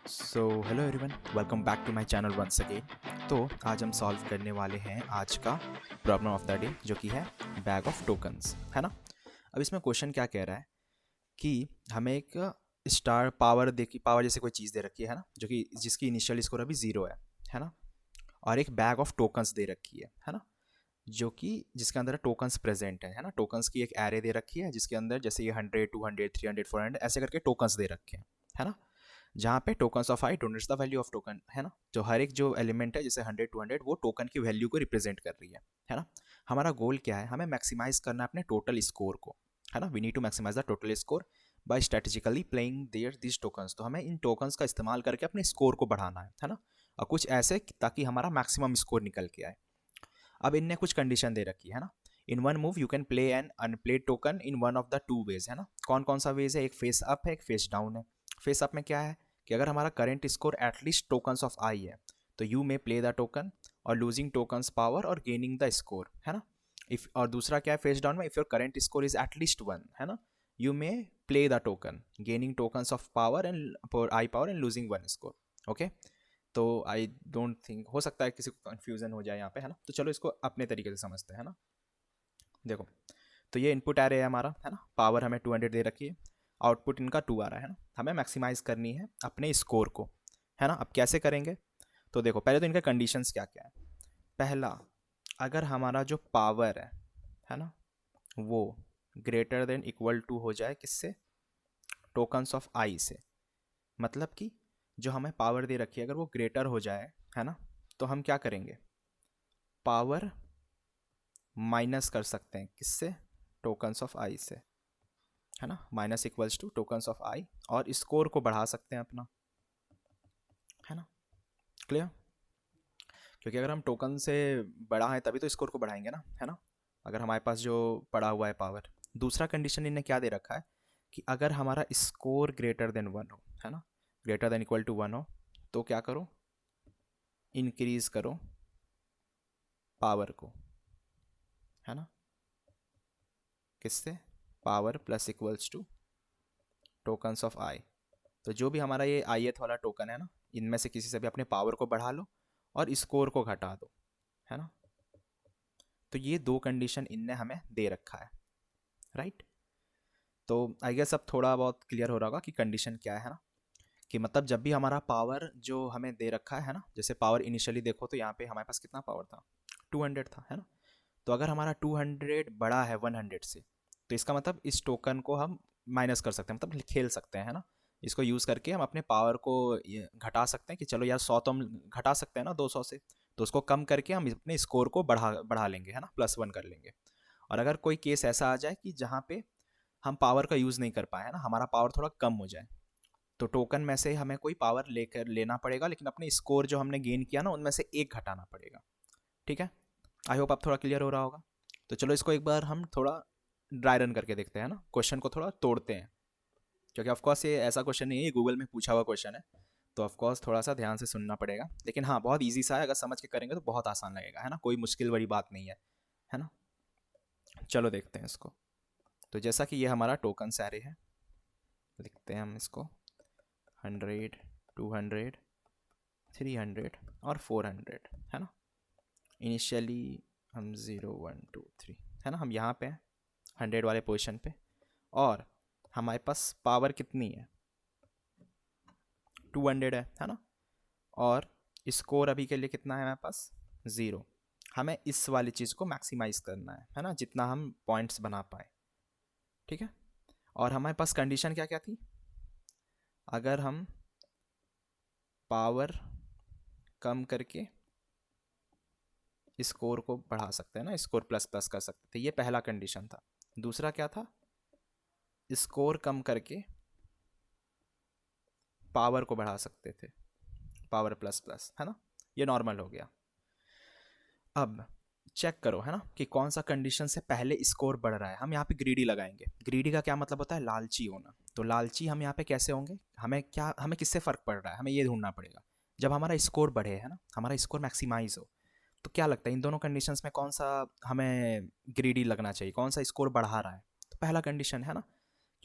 Hello everyone, welcome back to my channel once again. तो आज हम सॉल्व करने वाले हैं आज का प्रॉब्लम ऑफ द डे, जो कि है बैग ऑफ टोकन्स, है ना। अब इसमें क्वेश्चन क्या कह रहा है कि हमें एक स्टार पावर पावर जैसे कोई चीज़ दे रखी है ना, जो कि जिसकी इनिशियल स्कोर अभी ज़ीरो है ना। और एक बैग ऑफ टोकन्स दे रखी है ना, जो कि जिसके अंदर टोकन्स प्रेजेंट है ना। टोकन्स की एक एरे दे रखी है जिसके अंदर जैसे ये 100, 200, 300, 400 ऐसे करके टोकन्स दे रखे हैं, है ना। जहाँ पे tokens of i donates the value of token, है ना। जो हर एक जो एलिमेंट है जैसे 100, 200 वो टोकन की वैल्यू को रिप्रेजेंट कर रही है ना। हमारा गोल क्या है, हमें मैक्सिमाइज करना है अपने टोटल स्कोर को, है ना। We need to maximise the total score by strategically playing their this tokens. तो हमें इन टोकन्स का इस्तेमाल करके अपने स्कोर को बढ़ाना है ना। और कुछ ऐसे ताकि हमारा मैक्सिमम स्कोर निकल के आए। अब इनने कुछ कंडीशन दे रखी है ना। In one move you can play an unplayed token in one of the two ways, है ना। कौन कौन सा वेज है, एक फेस अप है, एक फेस डाउन है। फेस अप में क्या है कि अगर हमारा current score at least tokens of i है तो you may play the token और लूजिंग टोकन्स पावर और गेनिंग द स्कोर, है ना। इफ और दूसरा क्या है फेस डाउन में, if your current score is at least one, है ना, you may play the token gaining tokens of power and i power and losing one score. Okay, तो आई डोंट थिंक हो सकता है किसी को कन्फ्यूजन हो जाए यहाँ पे, है ना। तो चलो इसको अपने तरीके से समझते हैं ना। देखो, तो ये इनपुट एरे है हमारा, है ना। पावर हमें 200 दे रखी है, आउटपुट इनका 2 आ रहा है ना। हमें मैक्सिमाइज करनी है अपने स्कोर को, है ना। अब कैसे करेंगे, तो देखो पहले तो इनके कंडीशंस क्या क्या है। पहला, अगर हमारा जो पावर है ना, वो ग्रेटर देन इक्वल टू हो जाए किससे, टोकन्स ऑफ आई से। मतलब कि जो हमें पावर दे रखी है अगर वो ग्रेटर हो जाए, है ना, तो हम क्या करेंगे, पावर माइनस कर सकते हैं किससे, टोकन्स ऑफ आई से, है ना। Minus equals to tokens of i, और स्कोर को बढ़ा सकते हैं अपना, है ना। क्लियर, क्योंकि अगर हम टोकन से बड़ा है तभी तो स्कोर को बढ़ाएंगे ना, है ना। अगर हमारे पास जो पड़ा हुआ है पावर। दूसरा कंडीशन इन्हें क्या दे रखा है कि अगर हमारा स्कोर ग्रेटर देन वन हो, है ना, greater than equal to one हो, तो क्या करो, इंक्रीज करो पावर को, है ना। किससे, power plus equals to tokens of i. तो जो भी हमारा ये आई एथ वाला टोकन है ना, इनमें से किसी से भी अपने पावर को बढ़ा लो और स्कोर को घटा दो, है ना। तो ये दो कंडीशन इनने हमें दे रखा है, राइट। तो आई गेस अब थोड़ा बहुत क्लियर हो रहा होगा कि कंडीशन क्या है ना। कि मतलब जब भी हमारा पावर जो हमें दे रखा है ना, जैसे पावर इनिशियली देखो तो यहाँ पे हमारे पास कितना पावर था, 200 था, है ना। तो अगर हमारा 200 बड़ा है 100 से, तो इसका मतलब इस टोकन को हम माइनस कर सकते हैं, मतलब खेल सकते हैं, है ना। इसको यूज़ करके हम अपने पावर को घटा सकते हैं कि चलो यार 100 तो हम घटा सकते हैं ना 200 से, तो उसको कम करके हम अपने स्कोर को बढ़ा बढ़ा लेंगे, है ना, +1 कर लेंगे। और अगर कोई केस ऐसा आ जाए कि जहाँ पे हम पावर का यूज़ नहीं कर पाए, है ना, हमारा पावर थोड़ा कम हो जाए, तो टोकन में से हमें कोई पावर लेकर लेना पड़ेगा, लेकिन अपने स्कोर जो हमने गेन किया ना उनमें से एक घटाना पड़ेगा। ठीक है, आई होप अब थोड़ा क्लियर हो रहा होगा। तो चलो इसको एक बार हम थोड़ा ड्राई रन करके देखते हैं ना, क्वेश्चन को थोड़ा तोड़ते हैं। क्योंकि ऑफकोर्स ये ऐसा क्वेश्चन नहीं है, ये गूगल में पूछा हुआ क्वेश्चन है, तो ऑफकोर्स थोड़ा सा ध्यान से सुनना पड़ेगा। लेकिन हाँ, बहुत ईजी सा है, अगर समझ के करेंगे तो बहुत आसान लगेगा, है ना। कोई मुश्किल बड़ी बात नहीं है ना। चलो देखते हैं इसको। तो जैसा कि ये हमारा टोकन सारे है, लिखते हैं हम इसको 100, 200, 300 और 400, है ना। इनिशियली हम 0, 1, 2, 3, है ना, हम यहाँ पे हैं 100 वाले पोजीशन पे। और हमारे पास पावर कितनी है, 200 है ना। और स्कोर अभी के लिए कितना है हमारे पास, 0। हमें इस वाली चीज़ को मैक्सिमाइज करना है ना, जितना हम पॉइंट्स बना पाए। ठीक है, और हमारे पास कंडीशन क्या क्या थी, अगर हम पावर कम करके स्कोर को बढ़ा सकते हैं ना, स्कोर प्लस प्लस कर सकते थे, ये पहला कंडीशन था। दूसरा क्या था, स्कोर कम करके पावर को बढ़ा सकते थे, पावर प्लस प्लस, है ना। ये नॉर्मल हो गया। अब चेक करो, है ना, कि कौन सा कंडीशन से पहले स्कोर बढ़ रहा है। हम यहाँ पे ग्रीडी लगाएंगे। ग्रीडी का क्या मतलब होता है, लालची होना। तो लालची हम यहाँ पे कैसे होंगे, हमें किससे फ़र्क पड़ रहा है, हमें ये ढूंढना पड़ेगा। जब हमारा स्कोर बढ़े, है ना, हमारा स्कोर मैक्सिमाइज हो, तो क्या लगता है इन दोनों कंडीशंस में कौन सा हमें ग्रीडी लगना चाहिए, कौन सा स्कोर बढ़ा रहा है, तो पहला कंडीशन है ना।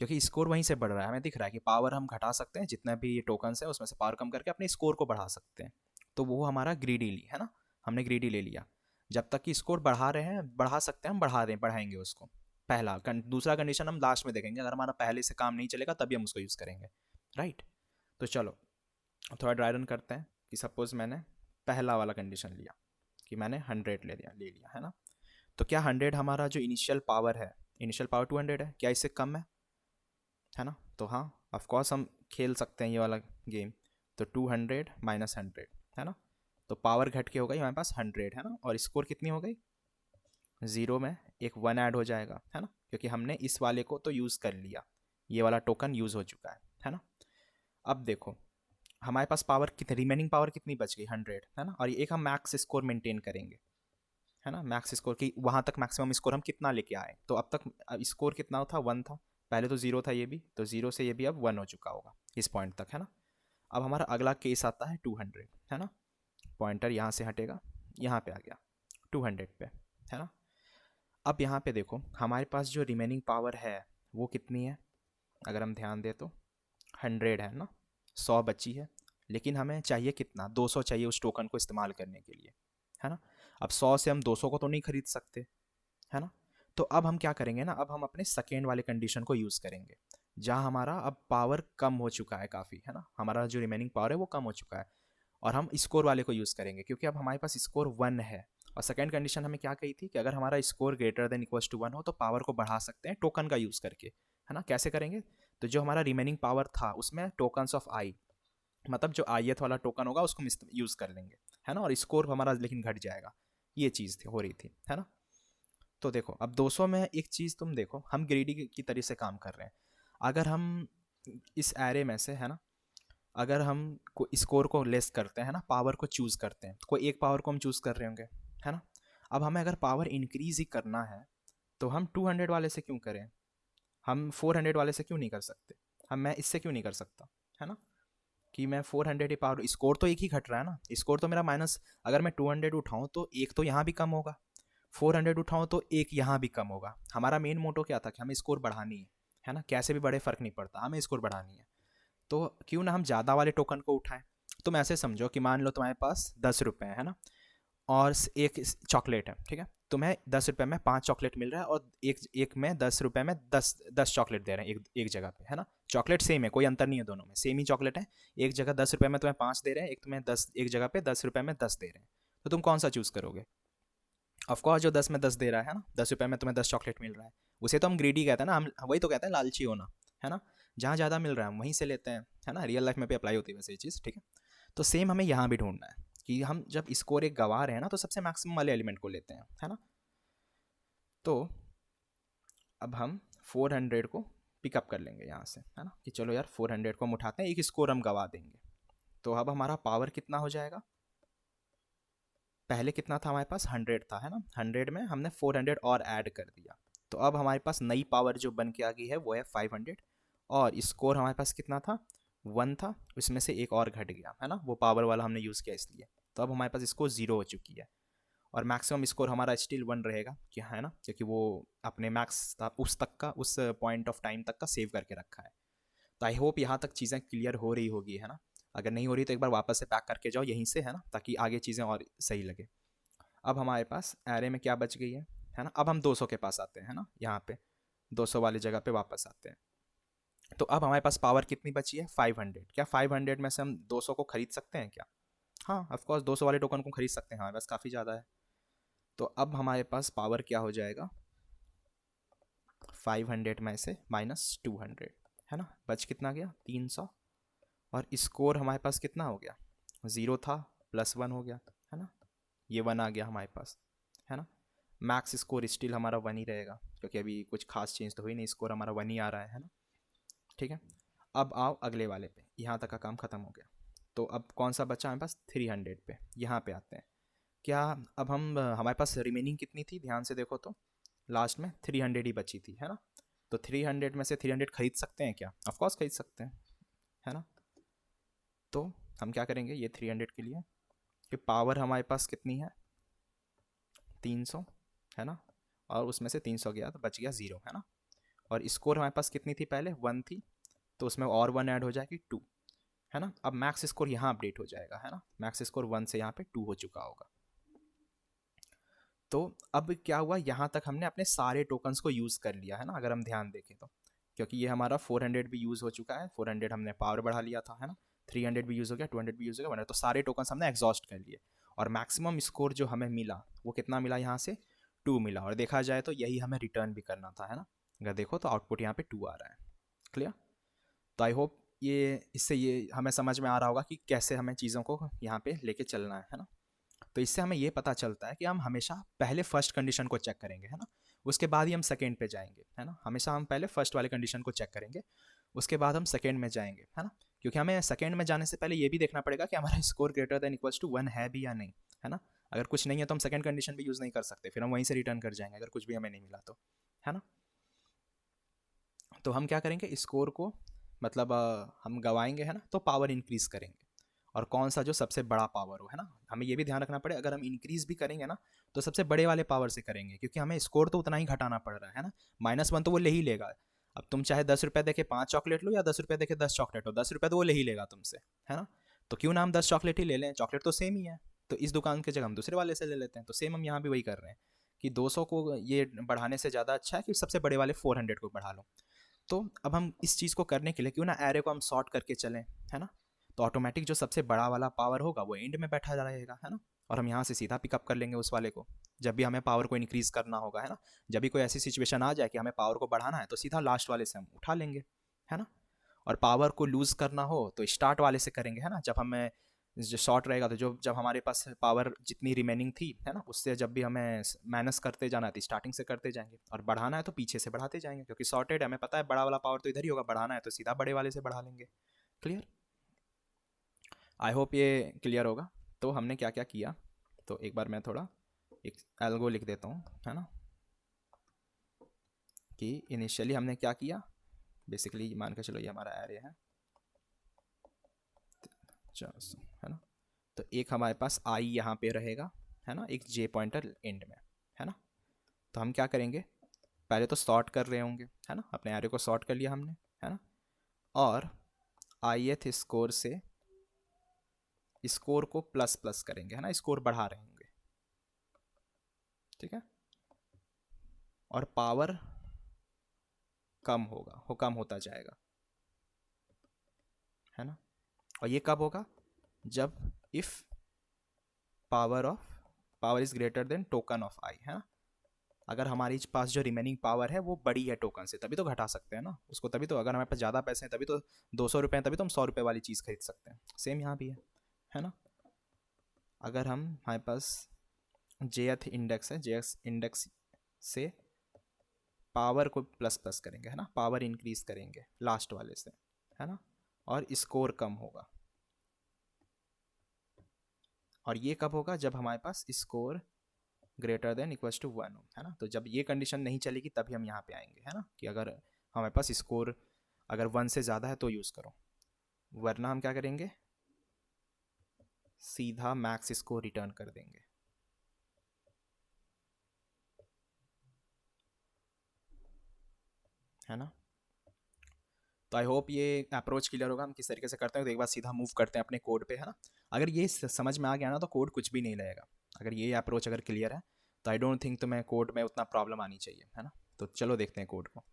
क्योंकि स्कोर वहीं से बढ़ रहा है, हमें दिख रहा है कि पावर हम घटा सकते हैं, जितने भी ये टोकन्स है उसमें से पावर कम करके अपने स्कोर को बढ़ा सकते हैं। तो वो हमारा ग्रीडीली है ना, हमने ग्रीडी ले लिया। जब तक कि स्कोर बढ़ा रहे हैं, बढ़ा सकते हैं, हम बढ़ाएंगे उसको। दूसरा कंडीशन हम लास्ट में देखेंगे, अगर हमारा पहले से काम नहीं चलेगा तभी हम उसको यूज़ करेंगे, राइट। तो चलो थोड़ा ड्राई रन करते हैं कि सपोज मैंने पहला वाला कंडीशन लिया कि मैंने 100 ले लिया है ना। तो क्या 100 हमारा जो इनिशियल पावर है, इनिशियल पावर 200 है, क्या इससे कम है ना। तो हाँ, ऑफ कोर्स हम खेल सकते हैं ये वाला गेम। तो 200 माइनस 100 है ना, तो पावर घट के हो गई हमारे पास 100 है ना, और स्कोर कितनी हो गई, 0 में एक 1 ऐड हो जाएगा है ना, क्योंकि हमने इस वाले को तो यूज़ कर लिया, ये वाला टोकन यूज़ हो चुका है ना। अब देखो हमारे पास पावर कितनी, रिमेनिंग पावर कितनी बच गई, 100 है ना, और एक हम मैक्स स्कोर मेंटेन करेंगे है ना। मैक्स स्कोर की वहाँ तक मैक्सिमम स्कोर हम कितना लेके आए, तो अब तक स्कोर कितना था, 1 था पहले, तो 0 था ये भी, तो 0 से ये भी अब 1 हो चुका होगा इस पॉइंट तक है ना। अब हमारा अगला केस आता है 200 है ना, पॉइंटर यहाँ से हटेगा, यहाँ पे आ गया 200 पे है ना। अब यहाँ पे देखो हमारे पास जो रिमेनिंग पावर है वो कितनी है, अगर हम ध्यान दें तो 100 है ना, 100 बची है, लेकिन हमें चाहिए कितना, 200 चाहिए उस टोकन को इस्तेमाल करने के लिए है ना। अब 100 से हम 200 को तो नहीं खरीद सकते है ना। तो अब हम क्या करेंगे ना, अब हम अपने सेकेंड वाले कंडीशन को यूज़ करेंगे, जहाँ हमारा अब पावर कम हो चुका है काफ़ी है ना, हमारा जो रिमेनिंग पावर है वो कम हो चुका है, और हम स्कोर वाले को यूज़ करेंगे क्योंकि अब हमारे पास स्कोर 1 है। और सेकेंड कंडीशन हमें क्या कही थी कि अगर हमारा score greater than equals to 1 हो तो पावर को बढ़ा सकते हैं टोकन का यूज़ करके है ना। कैसे करेंगे, तो जो हमारा रिमेनिंग पावर था उसमें टोकन्स ऑफ आई, मतलब जो ith वाला टोकन होगा उसको हम यूज़ कर लेंगे है ना, और स्कोर हमारा लेकिन घट जाएगा, ये चीज़ थी हो रही थी है ना। तो देखो अब 200 में एक चीज़ तुम देखो, हम ग्रेडी की तरह से काम कर रहे हैं। अगर हम इस एरे में से है ना, अगर हम को स्कोर को लेस करते हैं ना, पावर को चूज़ करते हैं, तो कोई एक पावर को हम चूज़ कर रहे होंगे है ना। अब हमें अगर पावर इंक्रीज ही करना है तो हम 200 वाले से क्यों करें, हम 400 वाले से क्यों नहीं कर सकते, मैं इससे क्यों नहीं कर सकता है ना, कि मैं 400 ही पावर, स्कोर तो एक ही घट रहा है ना, स्कोर तो मेरा माइनस, अगर मैं 200 उठाऊँ तो एक तो यहाँ भी कम होगा, 400 उठाऊँ तो एक यहाँ भी कम होगा। हमारा मेन मोटो क्या था कि हमें स्कोर बढ़ानी है ना, कैसे भी बड़े फ़र्क नहीं पड़ता, हमें स्कोर बढ़ानी है। तो क्यों ना हम ज़्यादा वाले टोकन को उठाएं। तुम ऐसे समझो कि मान लो तुम्हारे पास 10 रुपये है ना, और एक चॉकलेट है, ठीक है, तुम्हें 10 रुपये में 5 चॉकलेट मिल रहा है, और एक एक में 10 रुपये में 10 चॉकलेट दे रहे हैं एक जगह पे है ना। चॉकलेट सेम है, कोई अंतर नहीं है, दोनों में सेम ही चॉकलेट है, एक जगह 10 रुपये में तुम्हें 5 दे रहे हैं, एक तुम्हें 10, एक जगह पे 10 रुपये में 10 दे रहे हैं, तो तुम कौन सा चूज़ करोगे। ऑफकोर्स जो 10 में 10 दे रहा है ना, 10 रुपये में तुम्हें 10 चॉकलेट मिल रहा है, उसे तो हम ग्रीडी कहते हैं ना, हम वही तो कहते हैं लालची होना है ना, जहाँ ज़्यादा मिल रहा है हम वहीं से लेते हैं है ना। रियल लाइफ में भी अप्लाई होती है वैसे ये चीज़, ठीक है। तो सेम हमें यहाँ भी ढूंढना है कि हम जब स्कोर एक गवा रहे हैं ना तो सबसे मैक्सिमम वाले एलिमेंट को लेते हैं है ना। तो अब हम 400 को पिकअप कर लेंगे यहाँ से है ना, कि चलो यार 400 को हम उठाते हैं, एक स्कोर हम गवा देंगे। तो अब हमारा पावर कितना हो जाएगा, पहले कितना था हमारे पास 100 था है ना, 100 में हमने 400 और ऐड कर दिया, तो अब हमारे पास नई पावर जो बन के आ गई है वो है 500, और स्कोर हमारे पास कितना था, 1 था, उसमें से एक और घट गया है ना, वो पावर वाला हमने यूज़ किया इसलिए। तो अब हमारे पास स्कोर 0 हो चुकी है, और मैक्सिमम स्कोर हमारा स्टिल 1 रहेगा कि है ना, क्योंकि वो अपने मैक्स उस तक का, उस पॉइंट ऑफ टाइम तक का सेव करके रखा है। तो आई होप यहाँ तक चीज़ें क्लियर हो रही होगी है ना, अगर नहीं हो रही तो एक बार वापस से पैक करके जाओ यहीं से है ना, ताकि आगे चीज़ें और सही लगे। अब हमारे पास एरे में क्या बच गई है ना, अब हम 200 के पास आते हैं ना, यहाँ पे 200 वाली जगह पे वापस आते हैं। तो अब हमारे पास पावर कितनी बची है, 500। क्या 500 में से हम 200 को खरीद सकते हैं क्या, हाँ ऑफकोर्स 200 वाले टोकन को खरीद सकते हैं, हमारे पास काफ़ी ज़्यादा है। तो अब हमारे पास पावर क्या हो जाएगा, 500 में से माइनस 200 है ना, बच कितना गया, 300, और स्कोर हमारे पास कितना हो गया, 0 था प्लस 1 हो गया है ना, ये 1 आ गया हमारे पास है ना। मैक्स स्कोर स्टिल हमारा 1 ही रहेगा क्योंकि अभी कुछ खास चेंज तो हुई नहीं, स्कोर हमारा 1 ही आ रहा है ना, ठीक है। अब आओ अगले वाले पे, यहाँ तक का काम ख़त्म हो गया। तो अब कौन सा बचा हमारे पास, 300 पे, यहाँ पे आते हैं। क्या अब हम हमारे पास रिमेनिंग कितनी थी, ध्यान से देखो तो लास्ट में 300 ही बची थी है ना। तो 300 में से 300 खरीद सकते हैं क्या, ऑफकोर्स खरीद सकते हैं है ना। तो हम क्या करेंगे ये 300 के लिए, कि पावर हमारे पास कितनी है, 300 है ना, और उसमें से 300 गया तो बच गया 0 है ना, और स्कोर हमारे पास कितनी थी पहले, 1 थी, तो उसमें और 1 ऐड हो जाएगी 2, है ना। अब मैक्स स्कोर यहाँ अपडेट हो जाएगा, है ना, मैक्स स्कोर 1 से यहाँ पे 2 हो चुका होगा। तो अब क्या हुआ, यहाँ तक हमने अपने सारे टोकन्स को यूज़ कर लिया, है ना, अगर हम ध्यान देखें तो, क्योंकि ये हमारा 400 भी यूज़ हो चुका है, 400 हमने पावर बढ़ा लिया था, है ना, 300 भी यूज़ हो गया, 200 भी यूज़ हो गया, 100, तो सारे टोकन्स हमने एग्जॉस्ट कर लिए। और मैक्सिमम स्कोर जो हमें मिला वो कितना मिला, यहाँ से 2 मिला, और देखा जाए तो यही हमें रिटर्न भी करना था, है ना। अगर देखो तो आउटपुट यहाँ पे 2 आ रहा है। क्लियर। तो आई होप ये इससे ये हमें समझ में आ रहा होगा कि कैसे हमें चीज़ों को यहाँ पे लेके चलना है ना। तो इससे हमें ये पता चलता है कि हम हमेशा पहले फर्स्ट कंडीशन को चेक करेंगे, है ना, उसके बाद ही हम सेकेंड पे जाएंगे, है ना। हमेशा हम पहले फर्स्ट वाले कंडीशन को चेक करेंगे, उसके बाद हम सेकेंड में जाएंगे, है ना, क्योंकि हमें सेकेंड में जाने से पहले ये भी देखना पड़ेगा कि हमारा score greater than equals to 1 है भी या नहीं, है ना। अगर कुछ नहीं है तो हम सेकेंड कंडीशन भी यूज़ नहीं कर सकते, फिर हम वहीं से रिटर्न कर जाएंगे अगर कुछ भी हमें नहीं मिला तो, है ना। तो हम क्या करेंगे, स्कोर को मतलब हम गवाएंगे, है ना, तो पावर इंक्रीज़ करेंगे, और कौन सा जो सबसे बड़ा पावर हो, है ना। हमें ये भी ध्यान रखना पड़े, अगर हम इंक्रीज़ भी करेंगे ना तो सबसे बड़े वाले पावर से करेंगे, क्योंकि हमें स्कोर तो उतना ही घटाना पड़ रहा है ना, -1 तो वो ले ही लेगा। अब तुम चाहे 10 रुपये देके 5 चॉकलेट लो या 10 रुपये देके 10 चॉकलेट लो, 10 रुपये तो वो ले ही लेगा तुमसे, है ना। तो क्यों ना हम 10 चॉकलेट ही ले लें, चॉकलेट तो सेम ही है, तो इस दुकान की जगह हम दूसरे वाले से ले लेते हैं। तो सेम हम यहाँ भी वही कर रहे हैं कि 200 को ये बढ़ाने से ज़्यादा अच्छा है कि सबसे बड़े वाले 400 को बढ़ा लो। तो अब हम इस चीज़ को करने के लिए क्यों ना एरे को हम सॉर्ट करके चलें, है ना। तो ऑटोमेटिक जो सबसे बड़ा वाला पावर होगा वो एंड में बैठा रहेगा, है ना, और हम यहाँ से सीधा पिकअप कर लेंगे उस वाले को जब भी हमें पावर को इंक्रीज़ करना होगा, है ना। जब भी कोई ऐसी सिचुएशन आ जाए कि हमें पावर को बढ़ाना है तो सीधा लास्ट वाले से हम उठा लेंगे, है ना। और पावर को लूज़ करना हो तो स्टार्ट वाले से करेंगे, है ना। जब हमें जो शॉर्ट रहेगा तो जो जब हमारे पास पावर जितनी रिमेनिंग थी, है ना, उससे जब भी हमें माइनस करते जाना है तो स्टार्टिंग से करते जाएंगे, और बढ़ाना है तो पीछे से बढ़ाते जाएंगे, क्योंकि शॉर्टेड हमें पता है बड़ा वाला पावर तो इधर ही होगा, बढ़ाना है तो सीधा बड़े वाले से बढ़ा लेंगे। क्लियर। आई होप ये क्लियर होगा। तो हमने क्या क्या किया, तो एक बार मैं थोड़ा एक एल्गो लिख देता हूँ, है ना, कि इनिशियली हमने क्या किया, बेसिकली मान के चलो ये हमारा एरे है, है ना। तो एक हमारे पास आई यहाँ पे रहेगा, है ना, एक जे पॉइंटर एंड में, है ना। तो हम क्या करेंगे, पहले तो सॉर्ट कर रहे होंगे, है ना, अपने एरे को सॉर्ट कर लिया हमने, है ना, और ith स्कोर से स्कोर को प्लस प्लस करेंगे, है ना, स्कोर बढ़ा रहे होंगे, ठीक है, और पावर कम होगा, वो कम होता जाएगा, है ना। और ये कब होगा, जब if power is greater than token of i, है ना। अगर हमारे पास जो रिमेनिंग पावर है वो बड़ी है टोकन से, तभी तो घटा सकते हैं ना उसको, तभी तो अगर हमारे पास ज़्यादा पैसे हैं तभी तो 200 रुपये हैं, तभी तो हम 100 रुपये वाली चीज़ खरीद सकते हैं। सेम यहाँ भी है ना। अगर हम हमारे पास जेएथ इंडेक्स है, जेएक्स इंडेक्स से पावर को प्लस प्लस करेंगे, है ना, पावर इंक्रीज करेंगे लास्ट वाले से, है ना, और स्कोर कम होगा। और ये कब होगा, जब हमारे पास score greater than equals to 1 हो, है ना। तो जब ये कंडीशन नहीं चलेगी तभी हम यहाँ पे आएंगे, है ना, कि अगर हमारे पास स्कोर अगर 1 से ज़्यादा है तो यूज़ करो, वरना हम क्या करेंगे, सीधा मैक्स स्कोर रिटर्न कर देंगे, है ना। तो आई होप ये अप्रोच क्लियर होगा हम किस तरीके से करते हैं। तो एक बार सीधा मूव करते हैं अपने कोड पे, है ना। अगर ये समझ में आ गया ना तो कोड कुछ भी नहीं लगेगा, अगर ये अप्रोच अगर क्लियर है तो आई डोंट थिंक तो मैं कोड में उतना प्रॉब्लम आनी चाहिए, है ना। तो चलो देखते हैं कोड को।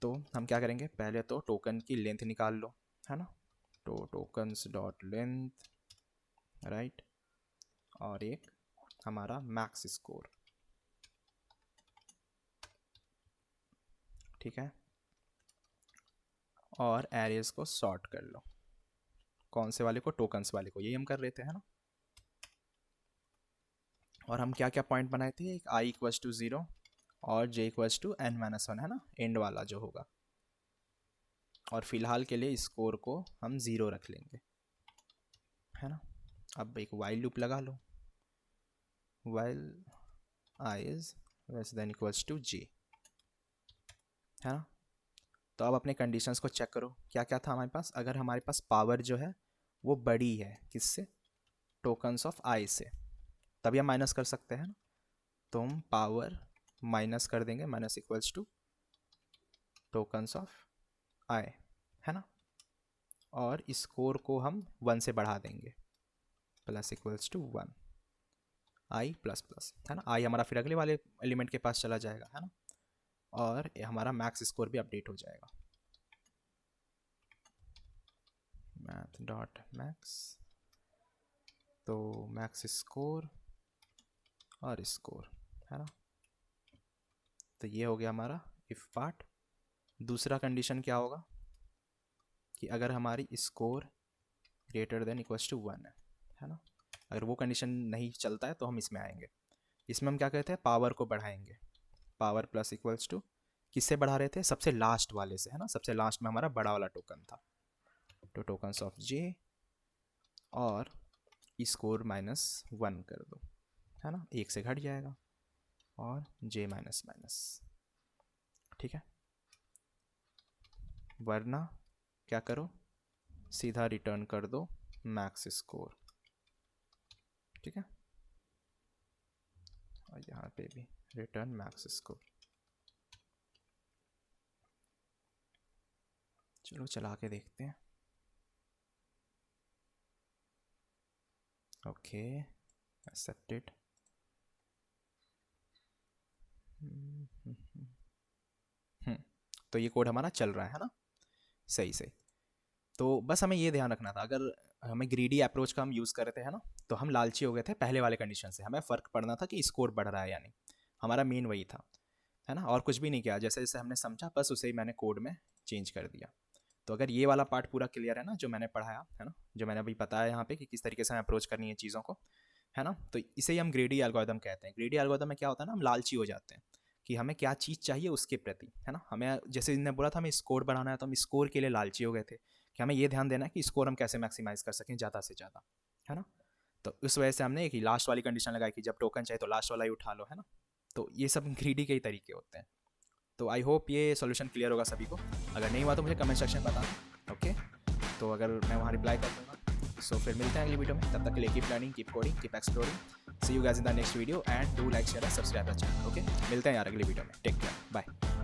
तो हम क्या करेंगे, पहले तो टोकन की लेंथ निकाल लो, है ना, तो टोकन्स डॉट लेंथ, राइट, और एक हमारा मैक्स स्कोर, ठीक है, और एरेज को सॉर्ट कर लो, कौन से वाले को, टोकन्स वाले को, यही हम कर रहे थे, है ना। और हम क्या क्या पॉइंट बनाए थे, एक आई इक्वल्स टू 0 और जे इक्वल्स टू n-1, है ना, एंड वाला जो होगा। और फिलहाल के लिए स्कोर को हम 0 रख लेंगे, है ना। अब एक वाइल लूप लगा लो, while i is less than equals to j, है ना। तो अब अपने कंडीशंस को चेक करो, क्या क्या था हमारे पास। अगर हमारे पास पावर जो है वो बड़ी है किससे, टोकन्स ऑफ आई से, तभी हम माइनस कर सकते हैं ना। तो हम पावर माइनस कर देंगे, minus equals to tokens of i, है ना, और स्कोर को हम 1 से बढ़ा देंगे, plus equals to 1 i plus plus, है ना। आई हमारा फिर अगले वाले एलिमेंट के पास चला जाएगा, है ना, और हमारा मैक्स स्कोर भी अपडेट हो जाएगा। मैथ डॉट मैक्स, तो मैक्स स्कोर और स्कोर, है ना। तो ये हो गया हमारा इफ पार्ट। दूसरा कंडीशन क्या होगा कि अगर हमारी score greater than equals to 1 है ना, अगर वो कंडीशन नहीं चलता है तो हम इसमें आएंगे। इसमें हम क्या कहते हैं, पावर को बढ़ाएंगे, पावर प्लस इक्वल्स टू, किससे बढ़ा रहे थे, सबसे लास्ट वाले से, है ना, सबसे लास्ट में हमारा बड़ा वाला टोकन था, तो टोकन्स ऑफ जे और स्कोर -1 कर दो, है ना, 1 से घट जाएगा, और जे माइनस माइनस, ठीक है। वरना क्या करो, सीधा रिटर्न कर दो मैक्स स्कोर, ठीक है, और यहाँ पे भी रिटर्न मैक्स स्कोर। चलो चला के देखते हैं। Okay, accepted. तो ये कोड हमारा चल रहा है ना, सही से। तो बस हमें ये ध्यान रखना था, अगर हमें ग्रीडी अप्रोच का हम यूज़ कर रहे थे, है ना, तो हम लालची हो गए थे पहले वाले कंडीशन से, हमें फ़र्क पड़ना था कि स्कोर बढ़ रहा है या नहीं, हमारा मेन वही था, है ना, और कुछ भी नहीं किया, जैसे जैसे हमने समझा बस उसे ही मैंने कोड में चेंज कर दिया। तो अगर ये वाला पार्ट पूरा क्लियर है ना, जो मैंने पढ़ाया है ना, जो मैंने अभी बताया यहाँ पे कि किस तरीके से हमें अप्रोच करनी है चीज़ों को, है ना, तो इसे ही हम ग्रेडी एल्गोरिथम कहते हैं। ग्रेडी एल्गोरिथम में क्या होता है ना, हम लालची हो जाते हैं कि हमें क्या चीज़ चाहिए उसके प्रति, है ना, हमें जैसे इन्होंने बोला था हमें स्कोर बढ़ाना है, तो हम स्कोर के लिए लालची हो गए थे कि हमें ये ध्यान देना है कि स्कोर हम कैसे मैक्सिमाइज़ कर सकें ज़्यादा से ज़्यादा, है ना। तो इस वजह से हमने एक लास्ट वाली कंडीशन लगाई कि जब टोकन चाहिए तो लास्ट वाला ही उठा लो, है ना। तो ये सब ग्रीडी के ही तरीके होते हैं। तो आई होप ये सॉल्यूशन क्लियर होगा सभी को। अगर नहीं हुआ तो मुझे कमेंट सेक्शन में बताना, ओके। तो अगर मैं वहाँ रिप्लाई कर दूँगा। सो फिर मिलते हैं अगली वीडियो में, तब तक के लिए keep learning, keep coding, keep exploring. See you guys in the next video and do like, share and subscribe the channel, okay. मिलते हैं यार अगली वीडियो में, टेक केयर, बाय।